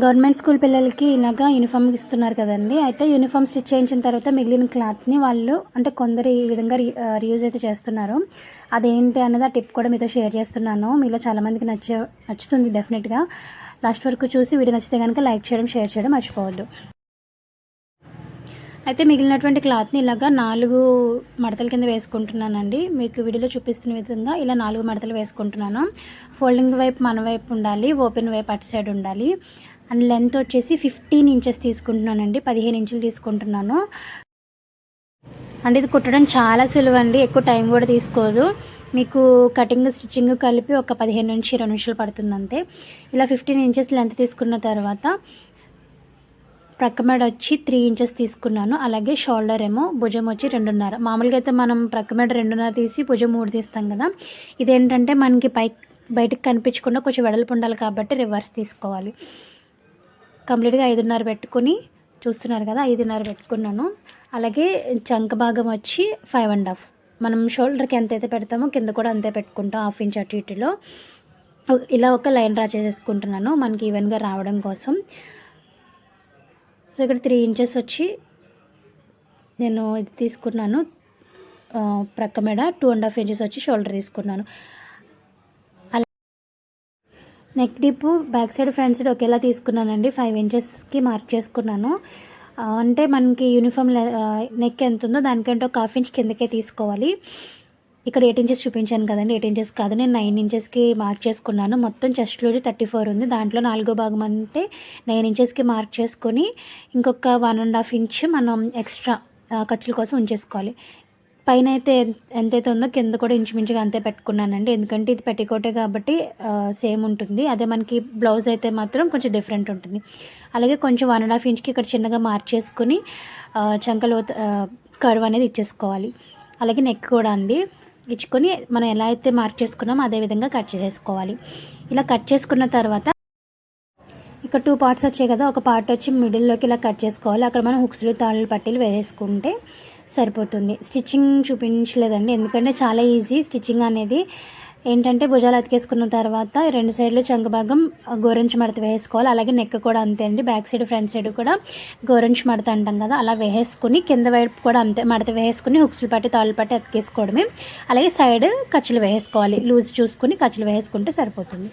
Government school పిల్లలకి ఇలాగా uniform ఇస్తున్నారు కదండి. అయితే యూనిఫామ్ స్టిచ్ చేయించిన తర్వాత మిగిలిన క్లాత్ని వాళ్ళు అంటే కొందరు ఈ విధంగా రీయూజ్ అయితే చేస్తున్నారు. అదేంటి అన్నది ఆ టిప్ కూడా మీతో షేర్ చేస్తున్నాను. మీలో చాలామందికి నచ్చుతుంది డెఫినెట్గా. లాస్ట్ వరకు చూసి వీడియో నచ్చితే కనుక లైక్ చేయడం, షేర్ చేయడం మర్చిపోవద్దు. అయితే మిగిలినటువంటి క్లాత్ని ఇలాగా 4 మడతల కింద వేసుకుంటున్నానండి. మీకు వీడియోలో చూపిస్తున్న విధంగా ఇలా 4 మడతలు వేసుకుంటున్నాను. ఫోల్డింగ్ వైపు మన వైపు ఉండాలి, ఓపెన్ వైపు అటు సైడ్ ఉండాలి. అండ్ లెంత్ వచ్చేసి 15 ఇంచెస్ తీసుకుంటున్నానండి. 15 ఇంచులు తీసుకుంటున్నాను. అండ్ ఇది కుట్టడం చాలా సులువు అండి, ఎక్కువ టైం కూడా తీసుకోదు. మీకు కటింగ్ స్టిచ్చింగ్ కలిపి ఒక 15 నుంచి 20 నిమిషాలు పడుతుంది అంతే. ఇలా 15 ఇంచెస్ లెంత్ తీసుకున్న తర్వాత ప్రక్క మెడ వచ్చి 3 ఇంచెస్ తీసుకున్నాను. అలాగే షోల్డర్ ఏమో భుజం వచ్చి 2.5. మామూలుగా అయితే మనం ప్రక్క మెడ 2.5 తీసి భుజం 3 తీస్తాం కదా. ఇదేంటంటే మనకి బయటకు కనిపించకుండా కొంచెం వెడల్పు ఉండాలి కాబట్టి రివర్స్ తీసుకోవాలి. కంప్లీట్గా 5.5 పెట్టుకుని చూస్తున్నారు కదా, 5.5 పెట్టుకున్నాను. అలాగే చంక భాగం వచ్చి 5.5. మనం షోల్డర్కి ఎంతైతే పెడతామో కింద కూడా అంతే పెట్టుకుంటాం, 1/2 ఇంచ్ అటు ఇటులో. ఇలా ఒక లైన్ డ్రా చేసేసుకుంటున్నాను మనకి ఈవెన్గా రావడం కోసం. సో ఇక్కడ 3 ఇంచెస్ వచ్చి నేను ఇది తీసుకున్నాను. ప్రక్క మెడ 2.5 ఇంచెస్ వచ్చి షోల్డర్ తీసుకున్నాను. Neck dip back side front side ఒకేలా తీసుకున్నానండి. 5 ఇంచెస్కి మార్క్ చేసుకున్నాను. అంటే మనకి యూనిఫామ్ నెక్ ఎంత ఉందో దానికంటే ఒక 1/2 ఇంచ్ కిందకే తీసుకోవాలి. ఇక్కడ 8 ఇంచెస్ చూపించాను కదండి, 8 ఇంచెస్ కాదు, నేను 9 ఇంచెస్కి మార్క్ చేసుకున్నాను. మొత్తం చెస్ట్ లూజ్ 34 ఉంది. దాంట్లో 4వ భాగం అంటే 9 ఇంచెస్కి మార్క్ చేసుకొని ఇంకొక 1.5 ఇంచ్ మనం ఎక్స్ట్రా ఖర్చుల కోసం ఉంచేసుకోవాలి. పైన అయితే ఎంతైతే ఉందో కింద కూడా ఇంచుమించుగా అంతే పెట్టుకున్నానండి. ఎందుకంటే ఇది పెట్టికోటే కాబట్టి సేమ్ ఉంటుంది. అదే మనకి బ్లౌజ్ అయితే మాత్రం కొంచెం డిఫరెంట్ ఉంటుంది. అలాగే కొంచెం 1.5 ఇంచ్కి ఇక్కడ చిన్నగా మార్క్ చేసుకుని చంకలో కర్వ్ అనేది ఇచ్చేసుకోవాలి. అలాగే నెక్ కూడా అండి ఇచ్చుకొని మనం ఎలా అయితే మార్క్ చేసుకున్నామో అదే విధంగా కట్ చేసుకోవాలి. ఇలా కట్ చేసుకున్న తర్వాత ఇక్కడ 2 పార్ట్స్ వచ్చాయి కదా, ఒక పార్ట్ వచ్చి మిడిల్లోకి ఇలా కట్ చేసుకోవాలి. అక్కడ మనం హుక్స్లు తాళ్ళు పట్టీలు వేసుకుంటే సరిపోతుంది. స్టిచ్చింగ్ చూపించలేదండి ఎందుకంటే చాలా ఈజీ స్టిచ్చింగ్ అనేది. ఏంటంటే భుజాలు అతికేసుకున్న తర్వాత 2 సైడ్లు చంక భాగం గోరంచు మడత వేసుకోవాలి. అలాగే నెక్ కూడా అంతే అండి, బ్యాక్ సైడ్ ఫ్రంట్ సైడ్ కూడా గోరంచు మడత అంటాం కదా, అలా వేసుకుని కింద వైపు కూడా అంతే మడత వేసుకుని హుక్స్లు పట్టి తాళ్ళు పట్టి అతికేసుకోవడమే. అలాగే సైడ్ ఖర్చులు వేసుకోవాలి, లూజ్ చూసుకుని ఖర్చులు వేసుకుంటే సరిపోతుంది.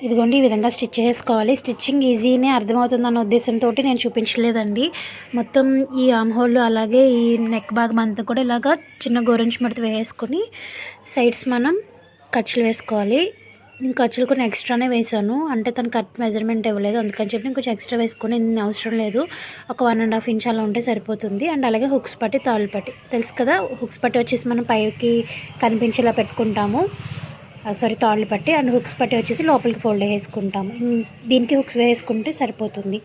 ఇదిగోండి ఈ విధంగా స్టిచ్ చేసుకోవాలి. స్టిచ్చింగ్ ఈజీనే అర్థమవుతుంది అన్న ఉద్దేశంతో నేను చూపించలేదండి. మొత్తం ఈ ఆర్మ్ హోల్ అలాగే ఈ నెక్ భాగం అంతా కూడా ఇలాగా చిన్న గోరంచు మడత వేసుకొని సైడ్స్ మనం ఖర్చులు వేసుకోవాలి. నేను ఖర్చులు కూడా ఎక్స్ట్రానే వేసాను, అంటే తను కట్ మెజర్మెంట్ ఇవ్వలేదు, అందుకని చెప్పి నేను కొంచెం ఎక్స్ట్రా వేసుకొని అవసరం లేదు. ఒక 1.5 ఇంచ్ అలా ఉంటే సరిపోతుంది. అండ్ అలాగే హుక్స్ పట్టి తాళ్ళు పట్టి తెలుసు కదా, హుక్స్ పట్టి వచ్చేసి మనం పైకి కనిపించేలా పెట్టుకుంటాము, తాళ్ళు పట్టి. అండ్ హుక్స్ పట్టి వచ్చేసి లోపలికి ఫోల్డ్ వేసుకుంటాము. దీనికి హుక్స్ వేసుకుంటే సరిపోతుంది.